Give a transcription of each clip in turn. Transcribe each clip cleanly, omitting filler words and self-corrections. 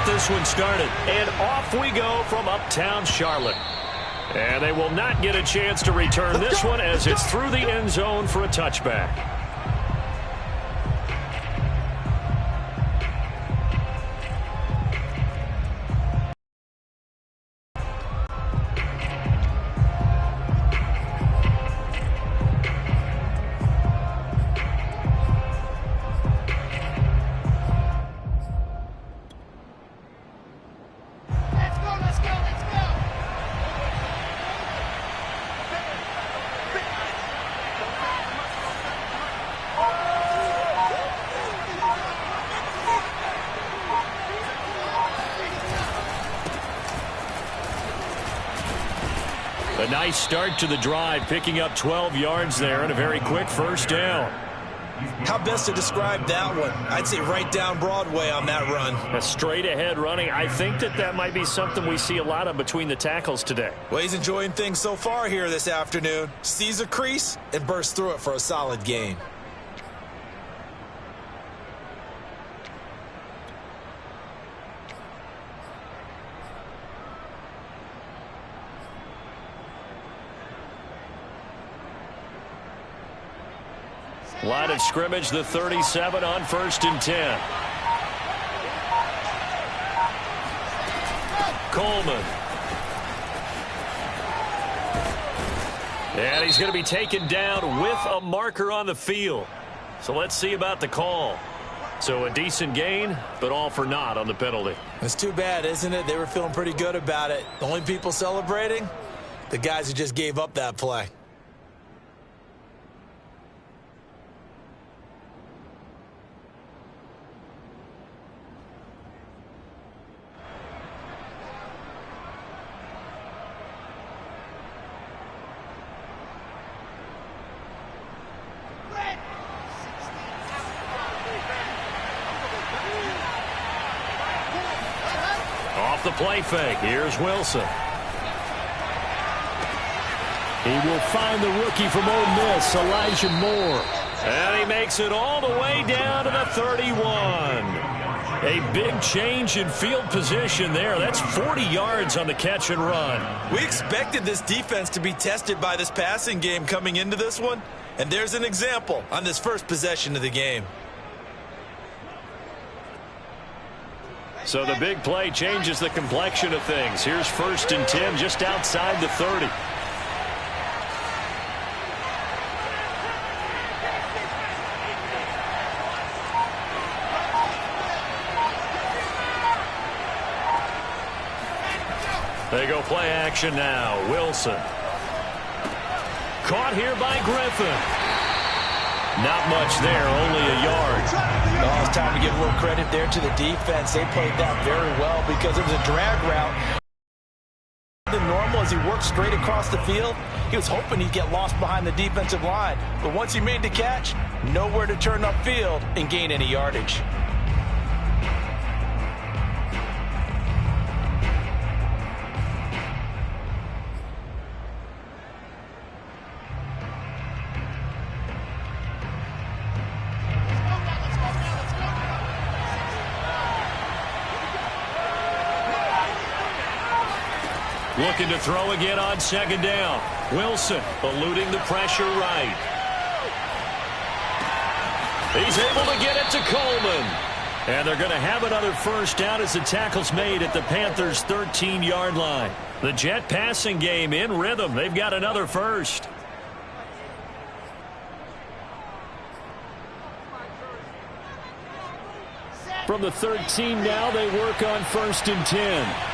this one started. And off we go from uptown Charlotte. And they will not get a chance to return this one as it's through the end zone for a touchback. A nice start to the drive, picking up 12 yards there and a very quick first down. How best to describe that one? I'd say right down Broadway on that run. A straight ahead running. I think that might be something we see a lot of between the tackles today. Well, he's enjoying things so far here this afternoon. Sees a crease and bursts through it for a solid gain. Line of scrimmage, the 37 on 1st and 10. Coleman. And he's going to be taken down with a marker on the field. So let's see about the call. So a decent gain, but all for naught on the penalty. It's too bad, isn't it? They were feeling pretty good about it. The only people celebrating? The guys who just gave up that play. Off the play fake. Here's Wilson. He will find the rookie from Ole Miss, Elijah Moore. And he makes it all the way down to the 31. A big change in field position there. That's 40 yards on the catch and run. We expected this defense to be tested by this passing game coming into this one. And there's an example on this first possession of the game. So the big play changes the complexion of things. Here's 1st and 10 just outside the 30. They go play action now. Wilson. Caught here by Griffin. Not much there, only a yard. Oh, it's time to give a little credit there to the defense. They played that very well because it was a drag route. Than normal as he worked straight across the field. He was hoping he'd get lost behind the defensive line. But once he made the catch, nowhere to turn upfield and gain any yardage. Looking to throw again on 2nd down. Wilson eluding the pressure right. He's able to get it to Coleman. And they're going to have another first down as the tackle's made at the Panthers' 13-yard line. The Jet passing game in rhythm. They've got another first. From the 13 now, they work on 1st and 10.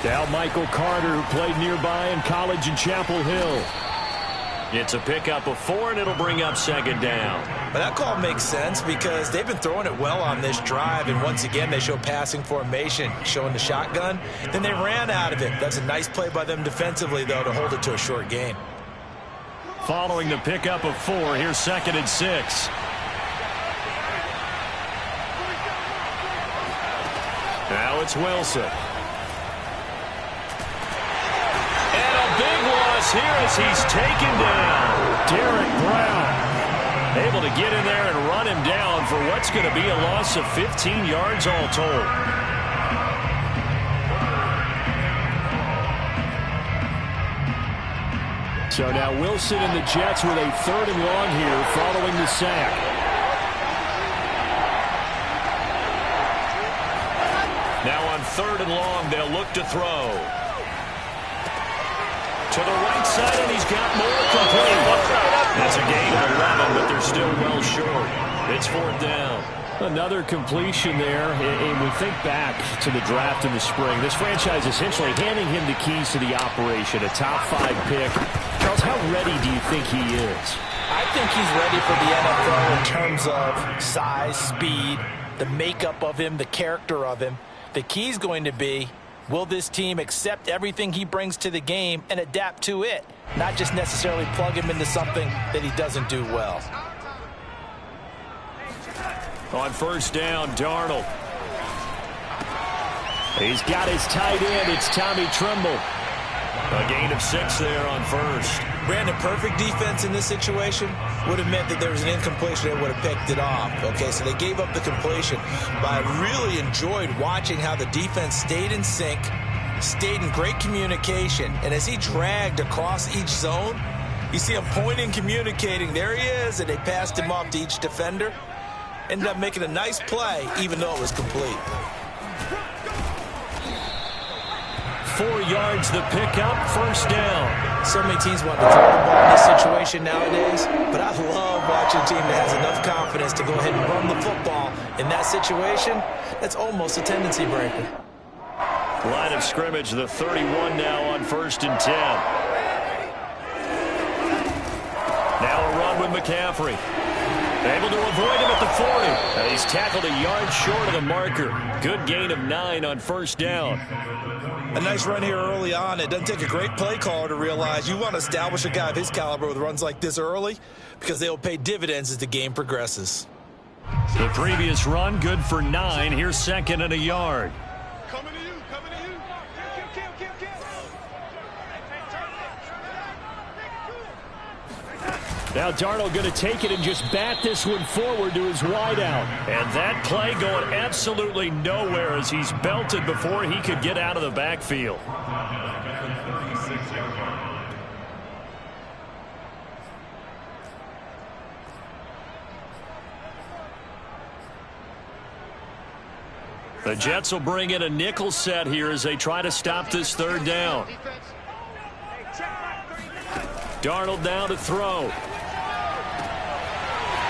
Now Michael Carter, who played nearby in college in Chapel Hill. It's a pickup of 4, and it'll bring up 2nd down. But that call makes sense because they've been throwing it well on this drive, and once again they show passing formation, showing the shotgun. Then they ran out of it. That's a nice play by them defensively, though, to hold it to a short gain. Following the pickup of 4, here's 2nd and 6. Now it's Wilson. loss here as he's taken down. Derek Brown able to get in there and run him down for what's going to be a loss of 15 yards all told. So now Wilson and the Jets with a 3rd and long here following the sack. Now on 3rd and long, they'll look to throw. To the right side, and he's got more complete. That's a gain of 11, but they're still well short. It's 4th down. Another completion there, and we think back to the draft in the spring. This franchise essentially handing him the keys to the operation, a top 5 pick. Charles, how ready do you think he is? I think he's ready for the NFL in terms of size, speed, the makeup of him, the character of him. The key's going to be, will this team accept everything he brings to the game and adapt to it, not just necessarily plug him into something that he doesn't do well. On 1st down, Darnold. He's got his tight end. It's Tommy Tremble. A gain of 6 there on 1st. Brandon, perfect defense in this situation would have meant that there was an incompletion that would have picked it off. Okay, so they gave up the completion. But I really enjoyed watching how the defense stayed in sync, stayed in great communication, and as he dragged across each zone, you see him pointing, communicating. There he is, and they passed him off to each defender. Ended up making a nice play, even though it was complete. 4 yards the pickup, 1st down. So many teams want to throw the ball in this situation nowadays, but I love watching a team that has enough confidence to go ahead and run the football. In that situation, that's almost a tendency breaker. Line of scrimmage, the 31 now on 1st and 10. Now a run with McCaffrey. Able to avoid him at the 40. He's tackled a yard short of the marker. Good gain of 9 on 1st down. A nice run here early on. It doesn't take a great play caller to realize you want to establish a guy of his caliber with runs like this early because they'll pay dividends as the game progresses. The previous run, good for 9. Here's 2nd and a yard. Coming to you, coming to you. Kill. Now Darnold going to take it and just bat this one forward to his wideout. And that play going absolutely nowhere as he's belted before he could get out of the backfield. The Jets will bring in a nickel set here as they try to stop this 3rd down. Darnold down to throw.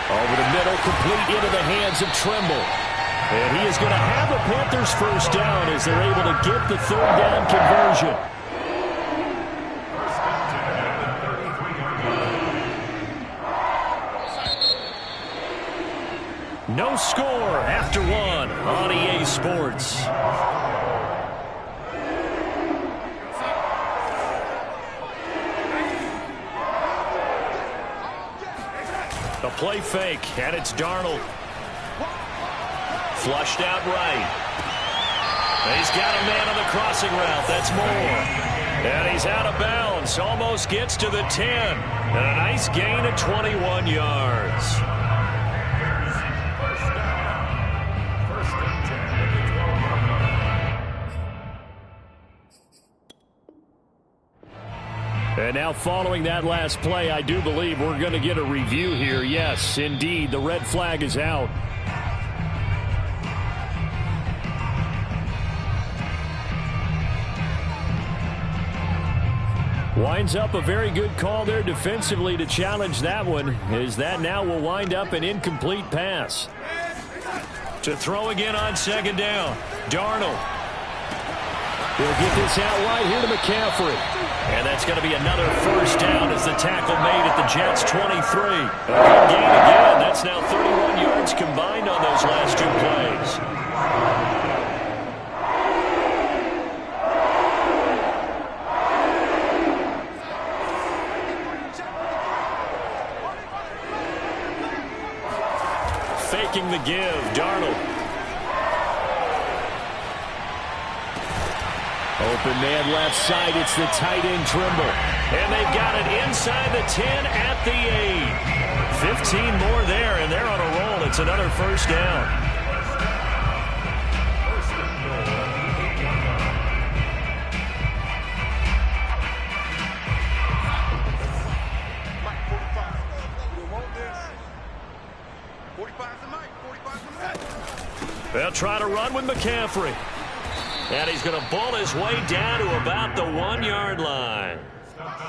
Over the middle, complete into the hands of Tremble. And he is going to have the Panthers 1st down as they're able to get the 3rd down conversion. No score after 1 on EA Sports. The play fake, and it's Darnold. Flushed out right. He's got a man on the crossing route. That's Moore. And he's out of bounds. Almost gets to the 10. And a nice gain of 21 yards. And now following that last play, I do believe we're going to get a review here. Yes, indeed, the red flag is out. Winds up a very good call there defensively to challenge that one, as that now will wind up an incomplete pass. To throw again on 2nd down, Darnold. He'll get this out wide here to McCaffrey. And that's going to be another 1st down as the tackle made at the Jets' 23. A good gain again. That's now 31 yards combined on those last 2 plays. Faking the give, Darnold. Open man left side, it's the tight end Trimble. And they've got it inside the 10 at the 8. 15 more there, and they're on a roll. It's another first down. They'll try to run with McCaffrey. And he's going to bull his way down to about the 1-yard line.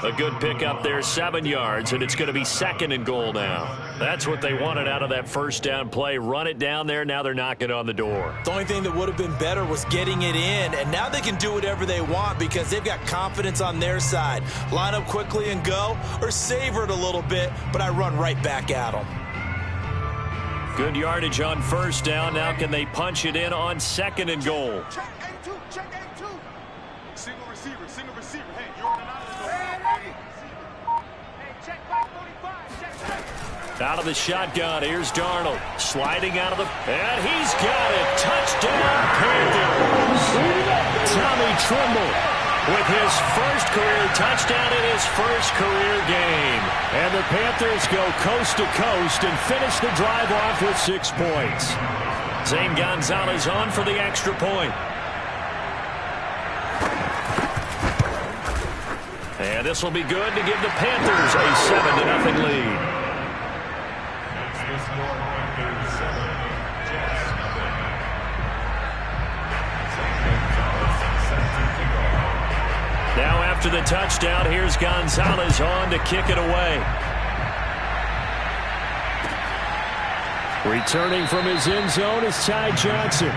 A good pickup there, 7 yards, and it's going to be 2nd and goal now. That's what they wanted out of that first down play. Run it down there. Now they're knocking on the door. The only thing that would have been better was getting it in, and now they can do whatever they want because they've got confidence on their side. Line up quickly and go, or savor it a little bit, but I run right back at them. Good yardage on first down. Now can they punch it in on 2nd and goal? Check A2, check A2. Single receiver. Hey, you're on an island. Hey, check 545, check. Out of the shotgun, here's Darnold. Sliding out of the... And he's got it. Touchdown, Panthers. Tommy Tremble with his first career touchdown in his first career game. And the Panthers go coast to coast and finish the drive off with 6 points. Zane Gonzalez on for the extra point. And this will be good to give the Panthers a 7-0 lead. Now after the touchdown, here's Gonzalez on to kick it away. Returning from his end zone is Ty Johnson.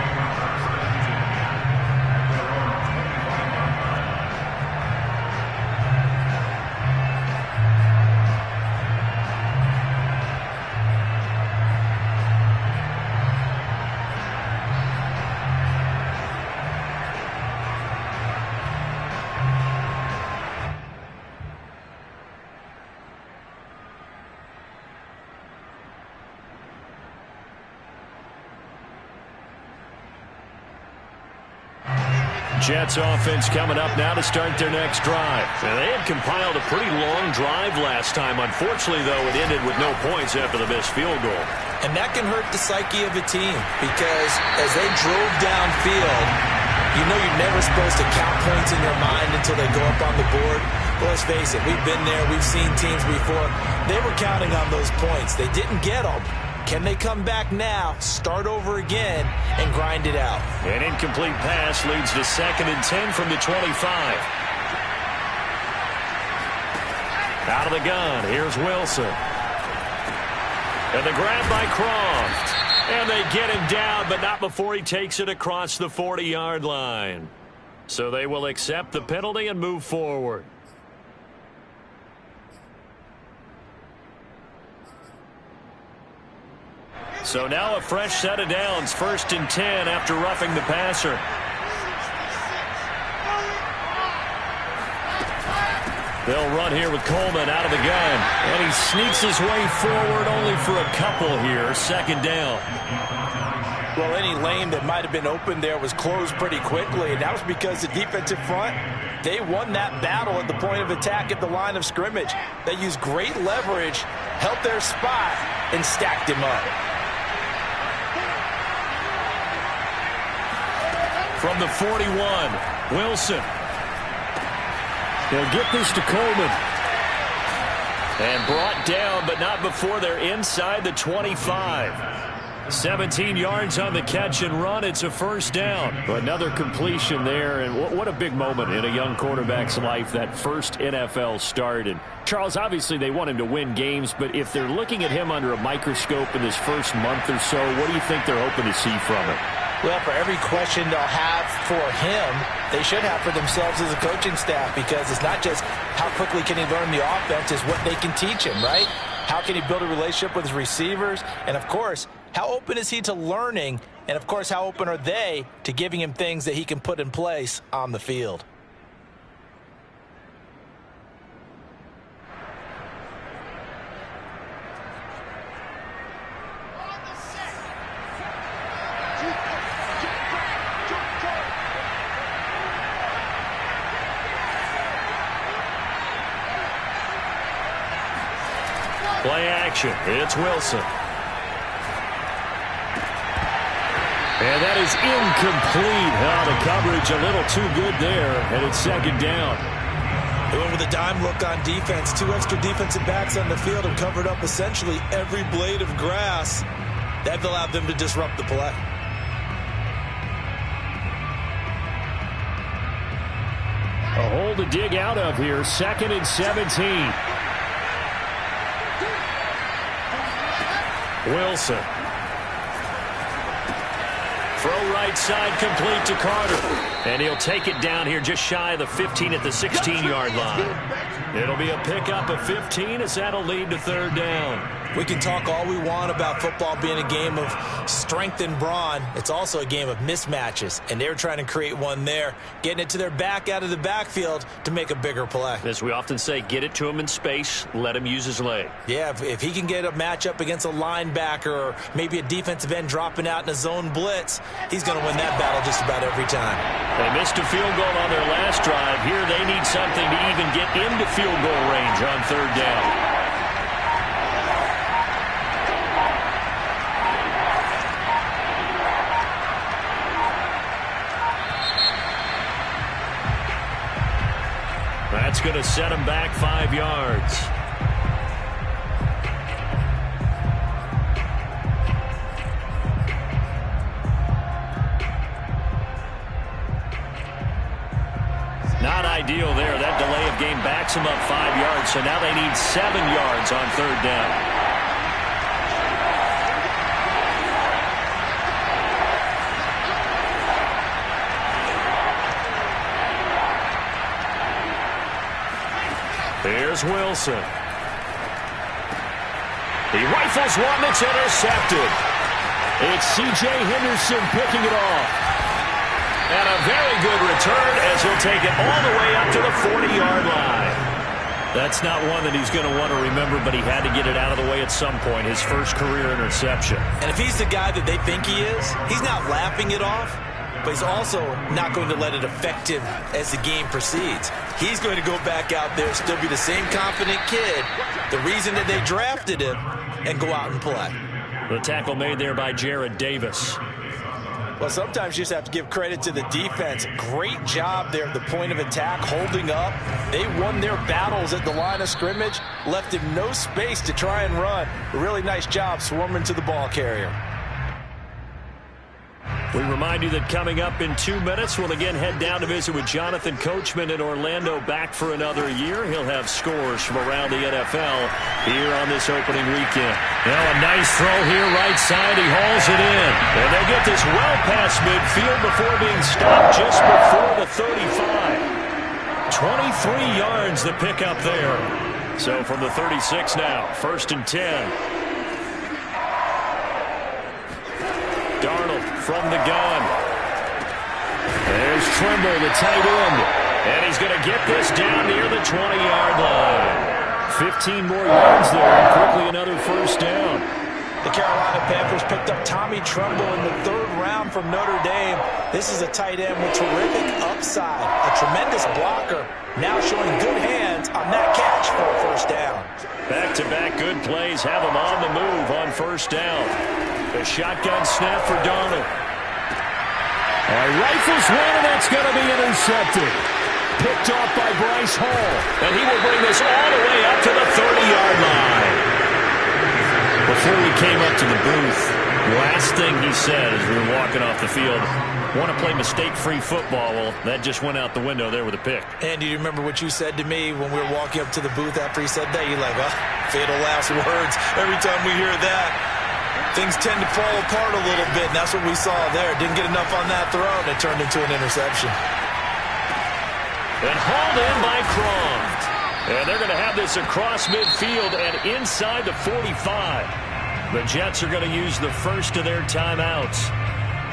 Jets offense coming up now to start their next drive. Now, they had compiled a pretty long drive last time. Unfortunately, though, it ended with no points after the missed field goal. And that can hurt the psyche of a team because as they drove downfield, you know you're never supposed to count points in your mind until they go up on the board. But let's face it, we've been there. We've seen teams before. They were counting on those points. They didn't get them. Can they come back now, start over again, and grind it out? An incomplete pass leads to 2nd and 10 from the 25. Out of the gun, here's Wilson. And the grab by Croft. And they get him down, but not before he takes it across the 40-yard line. So they will accept the penalty and move forward. So now a fresh set of downs, 1st and 10 after roughing the passer. They'll run here with Coleman out of the gun. And he sneaks his way forward only for a couple here. 2nd down. Well, any lane that might have been open there was closed pretty quickly, and that was because the defensive front, they won that battle at the point of attack at the line of scrimmage. They used great leverage, held their spot, and stacked him up. From the 41, Wilson. They'll get this to Coleman. And brought down, but not before they're inside the 25. 17 yards on the catch and run. It's a first down. Another completion there, and what a big moment in a young quarterback's life, that first NFL start. And Charles, obviously they want him to win games, but if they're looking at him under a microscope in this first month or so, what do you think they're hoping to see from him? Well, for every question they'll have for him, they should have for themselves as a coaching staff, because it's not just how quickly can he learn the offense, it's what they can teach him, right? How can he build a relationship with his receivers? And, of course, how open is he to learning? And, of course, how open are they to giving him things that he can put in place on the field? Play action. It's Wilson. And that is incomplete. The coverage a little too good there, and it's second down. They went with a dime look on defense. 2 extra defensive backs on the field and covered up essentially every blade of grass. That allowed them to disrupt the play. A hole to dig out of here. 2nd and 17. Wilson. Throw right side complete to Carter. And he'll take it down here just shy of the 15 at the 16-yard line. It'll be a pickup of 15 as that'll lead to 3rd down. We can talk all we want about football being a game of strength and brawn. It's also a game of mismatches, and they're trying to create one there, getting it to their back out of the backfield to make a bigger play. As we often say, get it to him in space, let him use his leg. Yeah, if he can get a matchup against a linebacker or maybe a defensive end dropping out in a zone blitz, he's going to win that battle just about every time. They missed a field goal on their last drive. Here they need something to even get into field goal range on 3rd down. That's going to set him back 5 yards. Not ideal there. That delay of game backs him up 5 yards, so now they need 7 yards on 3rd down. Here's Wilson. He rifles one that's intercepted. It's C.J. Henderson picking it off. And a very good return as he'll take it all the way up to the 40-yard line. That's not one that he's going to want to remember, but he had to get it out of the way at some point, his first career interception. And if he's the guy that they think he is, he's not laughing it off. But he's also not going to let it affect him as the game proceeds. He's going to go back out there, still be the same confident kid, the reason that they drafted him, and go out and play. The tackle made there by Jared Davis. Well, sometimes you just have to give credit to the defense. Great job there at the point of attack, holding up. They won their battles at the line of scrimmage, left him no space to try and run. A really nice job swarming to the ball carrier. We remind you that coming up in 2 minutes, we'll again head down to visit with Jonathan Coachman in Orlando, back for another year. He'll have scores from around the NFL here on this opening weekend. Now a nice throw here, right side. He hauls it in. And they'll get this well past midfield before being stopped just before the 35. 23 yards the pickup there. So from the 36 now, 1st and 10. Darnold from the gun. There's Trimble, the tight end. And he's going to get this down near the 20-yard line. 15 more yards there, and quickly another 1st down. The Carolina Panthers picked up Tommy Tremble in the 3rd round from Notre Dame. This is a tight end with terrific upside, a tremendous blocker, now showing good hands on that catch for a 1st down. Back-to-back good plays have him on the move on 1st down. The shotgun snap for Darnold. Rifles one, and that's going to be intercepted. Picked off by Bryce Hall. And he will bring this all the way up to the 30-yard line. Before we came up to the booth, last thing he said as we were walking off the field, want to play mistake-free football. Well, that just went out the window there with a pick. And do you remember what you said to me when we were walking up to the booth after he said that? You're like, oh, fatal last words. Every time we hear that, things tend to fall apart a little bit, and that's what we saw there. Didn't get enough on that throw, and it turned into an interception. And hauled in by Croft. And they're going to have this across midfield and inside the 45. The Jets are going to use the first of their timeouts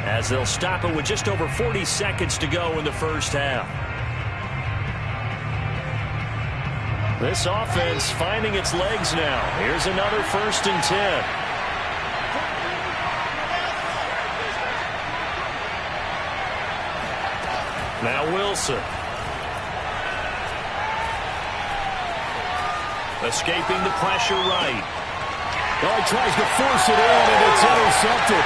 as they'll stop it with just over 40 seconds to go in the 1st half. This offense finding its legs now. Here's another 1st and 10. Now Wilson. Escaping the pressure right. Oh, he tries to force it in, and it's intercepted.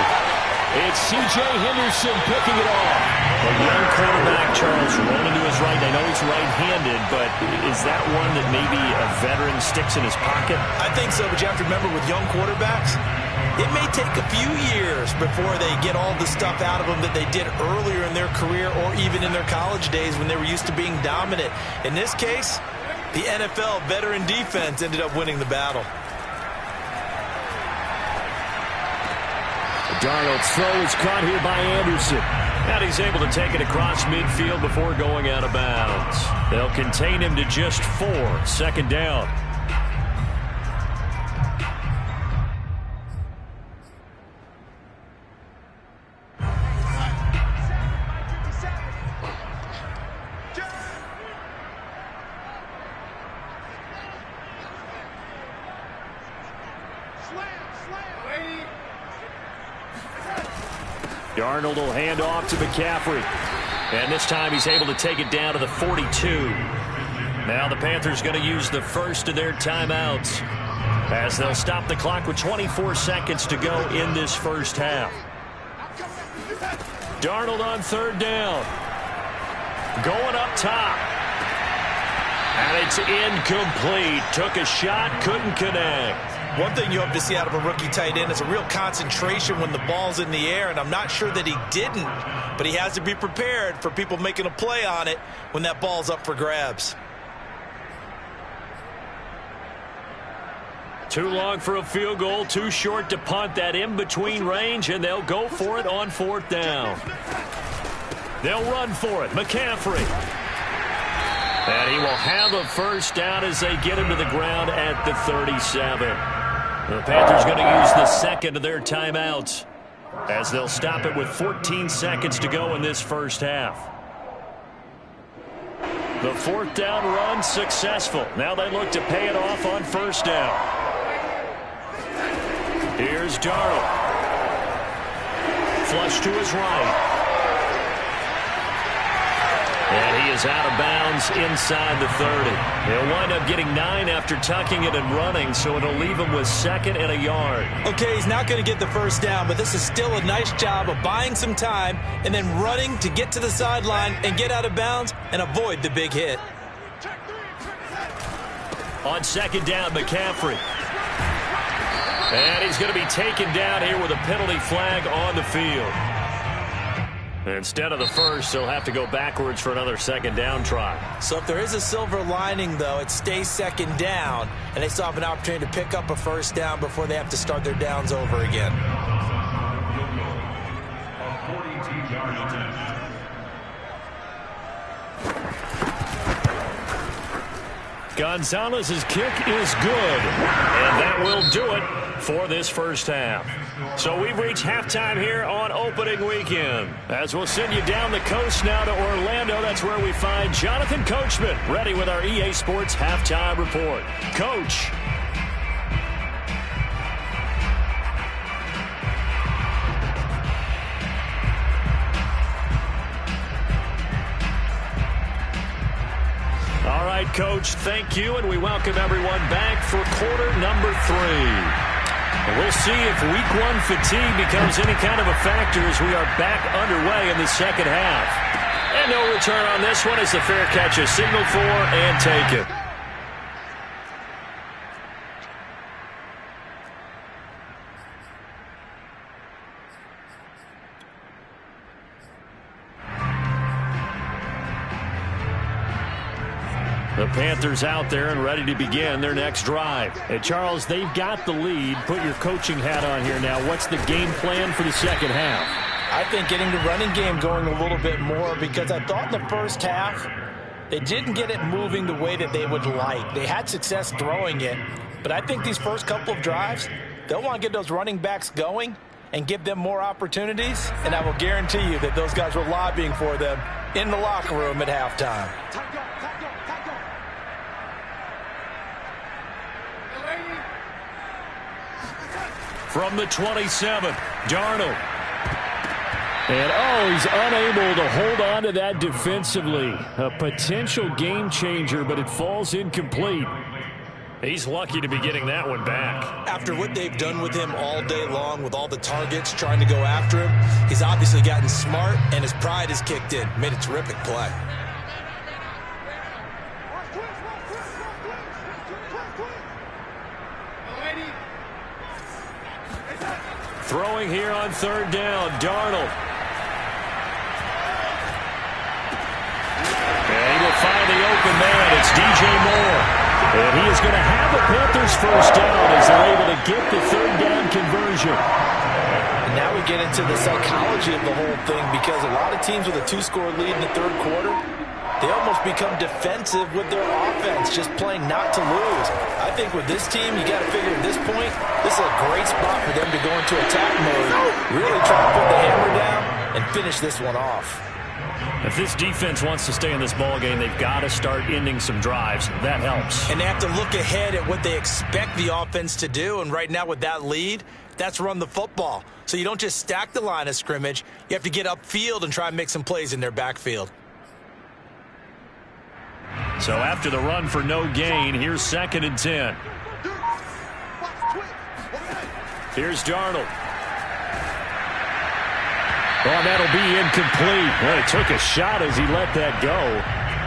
It's C.J. Henderson picking it off. A young quarterback, Charles, rolling to his right. I know he's right-handed, but is that one that maybe a veteran sticks in his pocket? I think so, but you have to remember with young quarterbacks, it may take a few years before they get all the stuff out of them that they did earlier in their career or even in their college days when they were used to being dominant. In this case, the NFL veteran defense ended up winning the battle. Darnold's throw is caught here by Anderson. And he's able to take it across midfield before going out of bounds. They'll contain him to just 4. 2nd down. Darnold will hand off to McCaffrey. And this time he's able to take it down to the 42. Now the Panthers going to use the first of their timeouts as they'll stop the clock with 24 seconds to go in this first half. Darnold on 3rd down. Going up top. And it's incomplete. Took a shot, couldn't connect. One thing you hope to see out of a rookie tight end is a real concentration when the ball's in the air, and I'm not sure that he didn't, but he has to be prepared for people making a play on it when that ball's up for grabs. Too long for a field goal, too short to punt. That in-between range, and they'll go for it on 4th down. They'll run for it. McCaffrey. And he will have a first down as they get him to the ground at the 37. The Panthers going to use the second of their timeouts as they'll stop it with 14 seconds to go in this first half. The 4th down run successful. Now they look to pay it off on 1st down. Here's Darnold. Flush to his right. And he is out of bounds inside the 30. He'll wind up getting 9 after tucking it and running, so it'll leave him with 2nd and a yard. Okay, he's not going to get the first down, but this is still a nice job of buying some time and then running to get to the sideline and get out of bounds and avoid the big hit. On 2nd down, McCaffrey. And he's going to be taken down here with a penalty flag on the field. Instead of the first, they'll have to go backwards for another 2nd down try. So if there is a silver lining, though, it stays 2nd down, and they still have an opportunity to pick up a first down before they have to start their downs over again. Gonzalez's kick is good, and that will do it for this first half. So we've reached halftime here on opening weekend. As we'll send you down the coast now to Orlando, that's where we find Jonathan Coachman ready with our EA Sports halftime report. Coach. All right, Coach, thank you, and we welcome everyone back for quarter number 3. And we'll see if week 1 fatigue becomes any kind of a factor as we are back underway in the second half. And no return on this one as the fair catch is signaled for and taken. The Panthers out there and ready to begin their next drive. And Charles, they've got the lead. Put your coaching hat on here now. What's the game plan for the second half? I think getting the running game going a little bit more, because I thought in the first half they didn't get it moving the way that they would like. They had success throwing it, but I think these first couple of drives, they'll want to get those running backs going and give them more opportunities, and I will guarantee you that those guys were lobbying for them in the locker room at halftime. From the 27, Darnold. And, he's unable to hold on to that defensively. A potential game changer, but it falls incomplete. He's lucky to be getting that one back. After what they've done with him all day long with all the targets trying to go after him, he's obviously gotten smart, and his pride has kicked in. Made a terrific play. Throwing here on third down, Darnold. And he will find the open man. It's DJ Moore. And he is going to have the Panthers first down as they're able to get the third down conversion. And now we get into the psychology of the whole thing, because a lot of teams with a two-score lead in the third quarter, they almost become defensive with their offense, just playing not to lose. I think with this team, you got to figure at this point, this is a great spot for them to go into attack mode, really try to put the hammer down and finish this one off. If this defense wants to stay in this ball game, they've got to start ending some drives. That helps. And they have to look ahead at what they expect the offense to do. And right now with that lead, that's run the football. So you don't just stack the line of scrimmage. You have to get upfield and try and make some plays in their backfield. So after the run for no gain, here's 2nd and 10. Here's Darnold. Well, that'll be incomplete. Well, he took a shot as he let that go.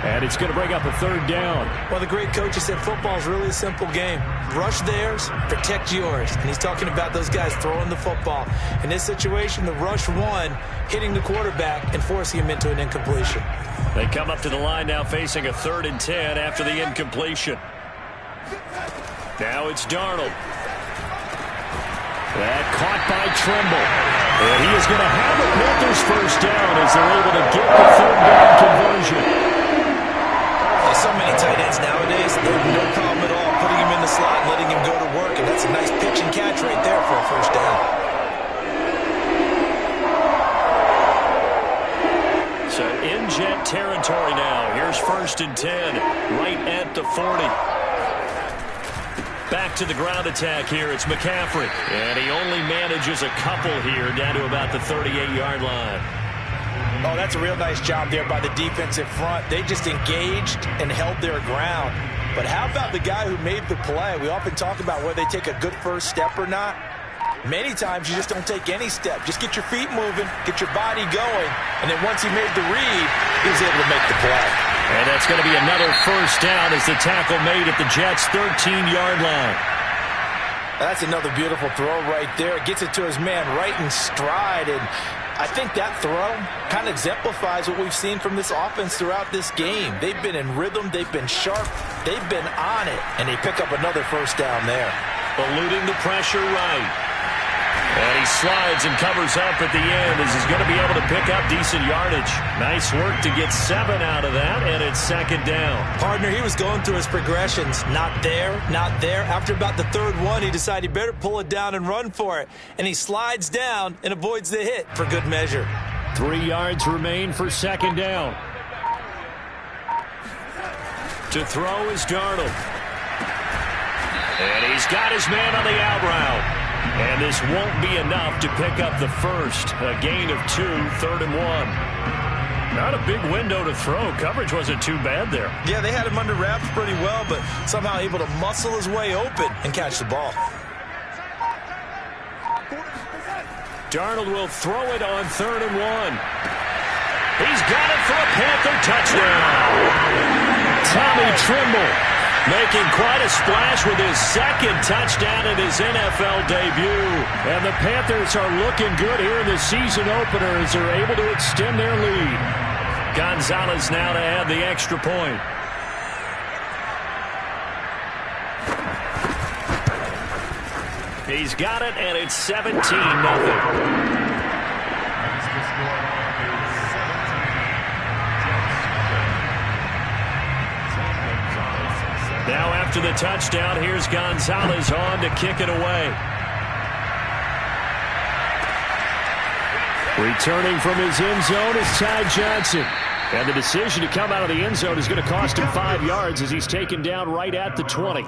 And it's going to bring up a third down. Well, the great coach has said football is really a simple game. Rush theirs, protect yours. And he's talking about those guys throwing the football. In this situation, the rush one, hitting the quarterback and forcing him into an incompletion. They come up to the line now facing a 3rd and 10 after the incompletion. Now it's Darnold. That caught by Trimble. And he is going to have the Panthers first down as they're able to get the third down conversion. There's so many tight ends nowadays, they have no problem at all putting him in the slot and letting him go to work. And that's a nice pitch and catch right there for a first down. So in jet territory now. Here's 1st and 10 right at the 40. Back to the ground attack here. It's McCaffrey. And he only manages a couple here down to about the 38-yard line. Oh, that's a real nice job there by the defensive front. They just engaged and held their ground. But how about the guy who made the play? We often talk about whether they take a good first step or not. Many times you just don't take any step. Just get your feet moving, get your body going, and then once he made the read, he was able to make the play. And that's going to be another first down as the tackle made at the Jets' 13-yard line. That's another beautiful throw right there. Gets it to his man right in stride, and I think that throw kind of exemplifies what we've seen from this offense throughout this game. They've been in rhythm, they've been sharp, they've been on it, and they pick up another first down there. Eluding the pressure right. And he slides and covers up at the end as he's going to be able to pick up decent yardage. Nice work to get 7 out of that, and it's 2nd down. Partner, he was going through his progressions. Not there, not there. After about the 3rd one, he decided he better pull it down and run for it. And he slides down and avoids the hit for good measure. 3 yards remain for 2nd down. To throw is Darnold. And he's got his man on the out route. And this won't be enough to pick up the first. A gain of 2, 3rd and 1. Not a big window to throw. Coverage wasn't too bad there. Yeah, they had him under wraps pretty well, but somehow able to muscle his way open and catch the ball. Darnold will throw it on 3rd and 1. He's got it for a Panther touchdown. Tommy Trimble making quite a splash with his 2nd touchdown in his NFL debut. And the Panthers are looking good here in the season opener as they're able to extend their lead. Gonzalez now to add the extra point. He's got it, and it's 17-0. Now after the touchdown, here's Gonzalez on to kick it away. Returning from his end zone is Ty Johnson. And the decision to come out of the end zone is going to cost him 5 yards as he's taken down right at the 20.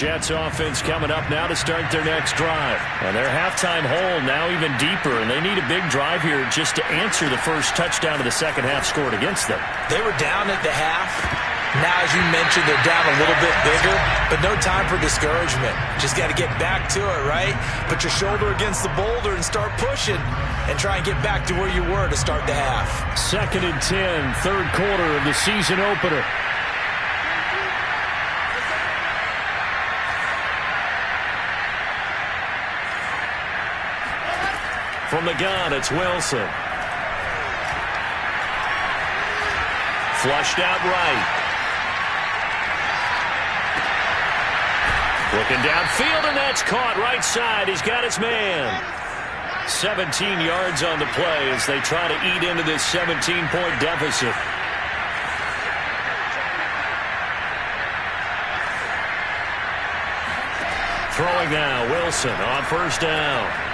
Jets offense coming up now to start their next drive. And their halftime hole now even deeper, and they need a big drive here just to answer the first touchdown of the second half scored against them. They were down at the half. Now, as you mentioned, they're down a little bit bigger, but no time for discouragement. Just got to get back to it, right? Put your shoulder against the boulder and start pushing and try and get back to where you were to start the half. 2nd and 10, third quarter of the season opener. From the gun, it's Wilson. Flushed out right. Looking downfield, and that's caught right side. He's got his man. 17 yards on the play as they try to eat into this 17-point deficit. Throwing now, Wilson on first down.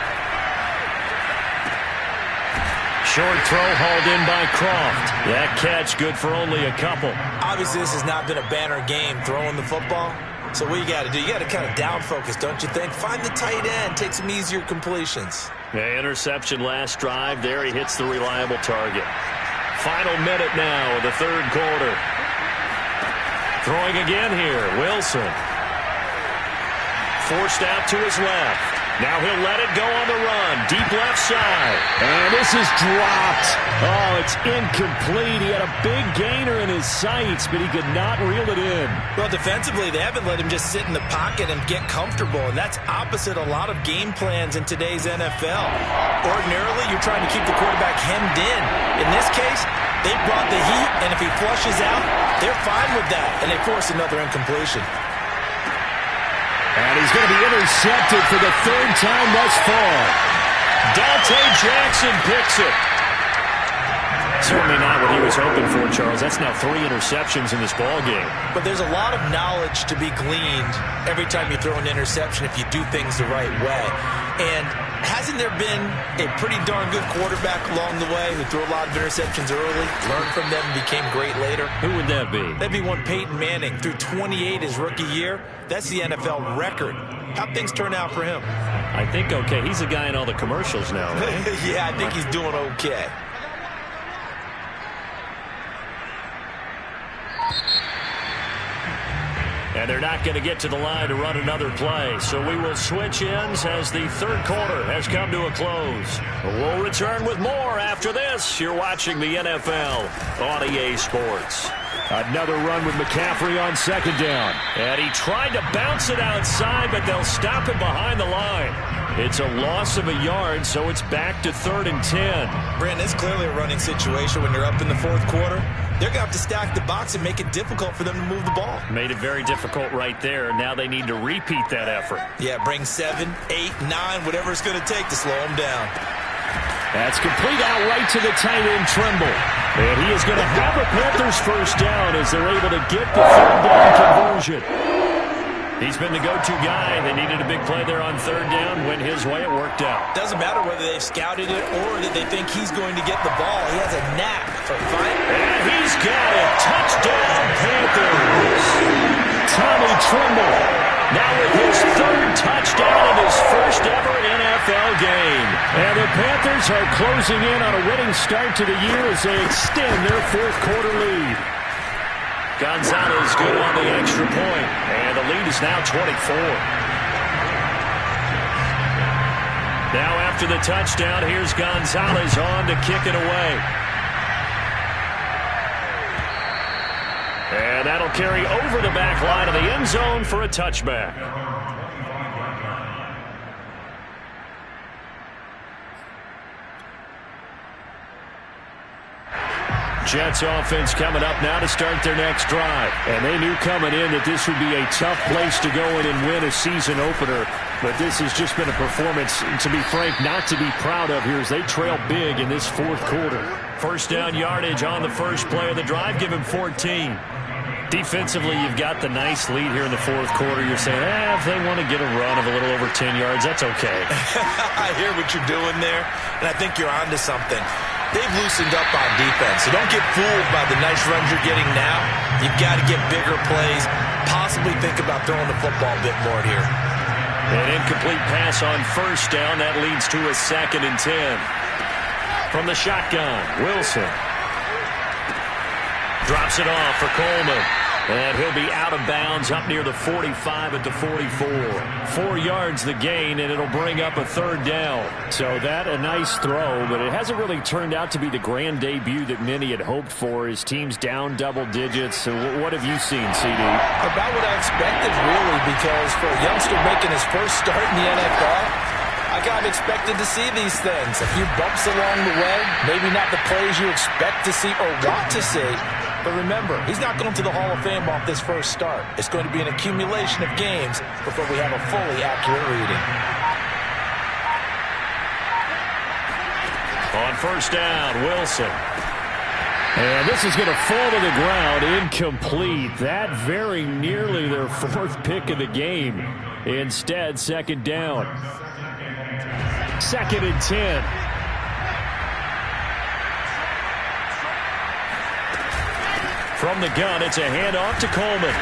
Short throw hauled in by Croft. That catch good for only a couple. Obviously, this has not been a banner game throwing the football. So what you got to do, you got to kind of down focus, don't you think? Find the tight end, take some easier completions. Yeah, interception last drive. There he hits the reliable target. Final minute now of the third quarter. Throwing again here, Wilson. Forced out to his left. Now he'll let it go on the run. Deep left side. And this is dropped. Oh, it's incomplete. He had a big gainer in his sights, but he could not reel it in. Well, defensively, they haven't let him just sit in the pocket and get comfortable, and that's opposite a lot of game plans in today's NFL. Ordinarily, you're trying to keep the quarterback hemmed in. In this case, they brought the heat, and if he flushes out, they're fine with that, and they force another incompletion. And he's going to be intercepted for the third time thus far. Dante Jackson picks it. Certainly not what he was hoping for, Charles. That's now 3 interceptions in this ballgame. But there's a lot of knowledge to be gleaned every time you throw an interception if you do things the right way. And hasn't there been a pretty darn good quarterback along the way who threw a lot of interceptions early, learned from them, and became great later? Who would that be? That'd be one Peyton Manning. Threw 28 his rookie year. That's the NFL record. How'd things turn out for him? I think okay. He's a guy in all the commercials now, right? Yeah, I think he's doing okay. And they're not going to get to the line to run another play. So we will switch ends as the third quarter has come to a close. We'll return with more after this. You're watching the NFL on EA Sports. Another run with McCaffrey on second down. And he tried to bounce it outside, but they'll stop him behind the line. It's a loss of a yard, so it's back to 3rd and 10. Brandon, it's clearly a running situation when you're up in the fourth quarter. They're going to have to stack the box and make it difficult for them to move the ball. Made it very difficult right there. Now they need to repeat that effort. Yeah, bring 7, 8, 9, whatever it's going to take to slow them down. That's complete out right to the tight end, Trimble. And he is going to have a Panthers first down as they're able to get the third down conversion. He's been the go-to guy. They needed a big play there on third down. Went his way. It worked out. Doesn't matter whether they've scouted it or that they think he's going to get the ball. He has a knack for finding it. And he's got it. Touchdown, Panthers. Tommy Trimble now with his third touchdown in his first ever NFL game. And the Panthers are closing in on a winning start to the year as they extend their fourth quarter lead. Gonzalez good on the extra point, and the lead is now 24. Now after the touchdown, here's Gonzalez on to kick it away. And that'll carry over the back line of the end zone for a touchback. Jets offense coming up now to start their next drive. And they knew coming in that this would be a tough place to go in and win a season opener. But this has just been a performance, to be frank, not to be proud of here as they trail big in this fourth quarter. First down yardage on the first play of the drive, give him 14. Defensively, you've got the nice lead here in the fourth quarter. You're saying, if they want to get a run of a little over 10 yards, that's okay. I hear what you're doing there, and I think you're onto something. They've loosened up on defense, so don't get fooled by the nice runs you're getting now. You've got to get bigger plays, possibly think about throwing the football a bit more here. An incomplete pass on first down. That leads to a 2nd and 10. From the shotgun, Wilson. Drops it off for Coleman. And he'll be out of bounds up near the 45 at the 44. 4 yards the gain, and it'll bring up a 3rd down. So that a nice throw, but it hasn't really turned out to be the grand debut that many had hoped for. His team's down double digits. So what have you seen, CD? About what I expected, really, because for a youngster making his first start in the NFL, I kind of expected to see these things. A few bumps along the way, maybe not the plays you expect to see or want to see. But remember, he's not going to the Hall of Fame off this first start. It's going to be an accumulation of games before we have a fully accurate reading. On first down, Wilson. And this is going to fall to the ground, incomplete. That very nearly their 4th pick of the game. Instead, 2nd down. 2nd and 10. From the gun, it's a handoff to Coleman.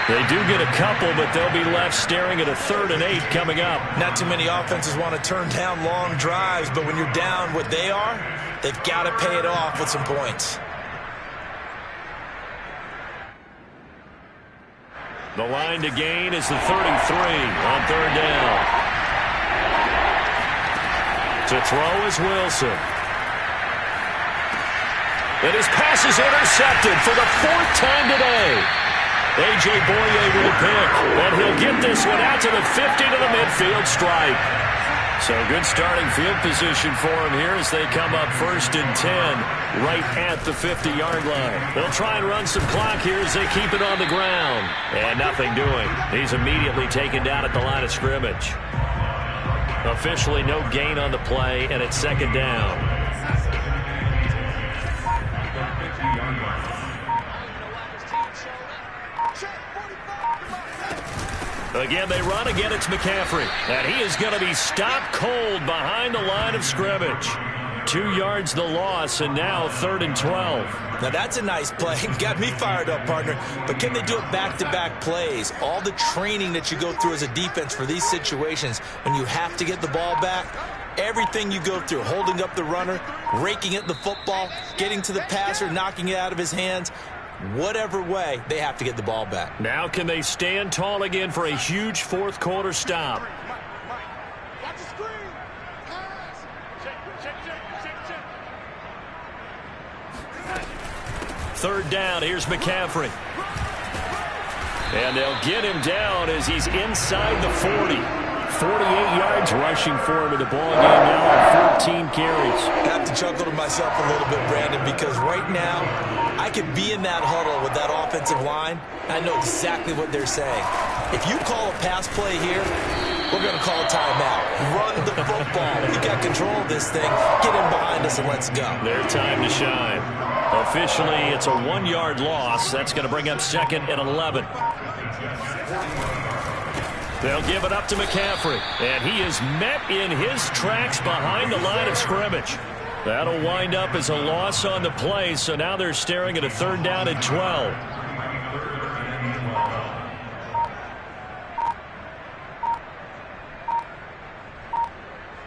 They do get a couple, but they'll be left staring at a 3rd and 8 coming up. Not too many offenses want to turn down long drives, but when you're down what they are, they've got to pay it off with some points. The line to gain is the 33 on 3rd down. To throw is Wilson. And his pass is intercepted for the 4th time today. A.J. Boye with a pick. And he'll get this one out to the 50 to the midfield stripe. So good starting field position for him here as they come up 1st and 10 right at the 50-yard line. They'll try and run some clock here as they keep it on the ground. And nothing doing. He's immediately taken down at the line of scrimmage. Officially no gain on the play, and it's 2nd down. Again, they run. Again, it's McCaffrey. And he is going to be stopped cold behind the line of scrimmage. 2 yards the loss, and now 3rd and 12. Now, that's a nice play. Got me fired up, partner. But can they do it back-to-back plays? All the training that you go through as a defense for these situations, when you have to get the ball back, everything you go through, holding up the runner, raking at the football, getting to the passer, knocking it out of his hands, whatever way, they have to get the ball back. Now can they stand tall again for a huge 4th quarter stop? Watch the screen. Pass. Check. 3rd down. Here's McCaffrey. And they'll get him down as he's inside the 40. 48 yards rushing for him in the ball game now on 14 carries. I have to chuckle to myself a little bit, Brandon, because right now I could be in that huddle with that offensive line. I know exactly what they're saying. If you call a pass play here, we're going to call a timeout. Run the football. We got control of this thing. Get in behind us and let's go. Their time to shine. Officially, it's a 1-yard loss. That's going to bring up 2nd and 11. They'll give it up to McCaffrey. And he is met in his tracks behind the line of scrimmage. That'll wind up as a loss on the play, so now they're staring at a 3rd down and 12.